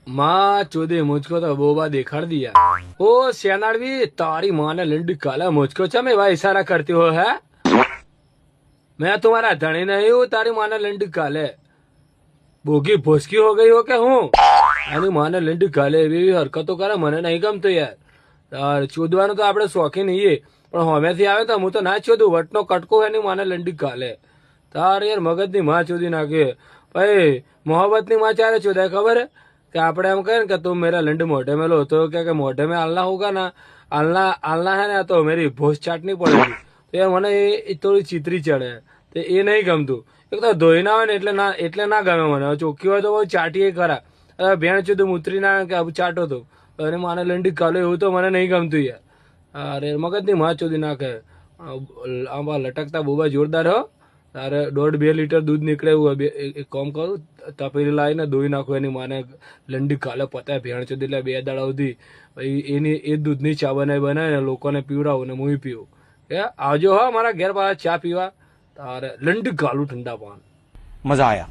माँ चोदे मुझको तो बोबा दिखाड़ दिया। ओ सियानाड़वी तारी माँ ने लंडी काला मुझको चमे भाई इशारा करती हो है। मैं तुम्हारा धनी नहीं हूँ तारी माँ ने लंडी काले भूखी भूसकी हो गई हो क्या हूँ आनी माँ ने लंडी काले एવી હરકતો કરે મને નહીં ગમતો યાર ચોદવાનું તો આપણે શોખીન છીએ પણ હોમેથી આવે તો હું તો ના ચોદું વટનો કટકો એની માને લંડી કાલે તાર યાર મગજની માં ચોદી નાખે ભાઈ મોહબ્બતની માં ચારે ચોદાય ખબર है कि આપણે એમ કહે ને કે તું मेरा लंड मोटे में लो तो क्या कि मोटे में आलना होगा ना आलना आलना है ना तो मेरी भोस चाटनी पड़ेगी तो यार મને એ થોડી ચીતરી ચડે તો એ નહીં ગમતું એક તો ધોઈ ના હોય ને એટલે ના ગમે મને ચોખ્ખી હોય તો બહુ ચાટીએ ખરા ભેણ ચૂધું ઉતરી ના કે ચાટો તો અને માને લંડી કાલો એવું તો મને નહીં ગમતું યાર અરે મગજની માં ચોદી નાખે આમાં લટકતા બોબા જોરદાર હો તારે 1.5-2 લીટર દૂધ નીકળે એવું એક કામ કરું તપેલી લાવીને ધોઈ નાખું એની માને લંડી કાલે પતાય ભેણ ચોદી એટલે 2 દાડા સુધી એની એ દૂધની ચા બનાવીને લોકોને પીવડાવું ને હું પીવું કે આવજો હો મારા ઘેર પાછા ચા પીવા તારે લંડી કાલું ઠંડા પાન મજા આયા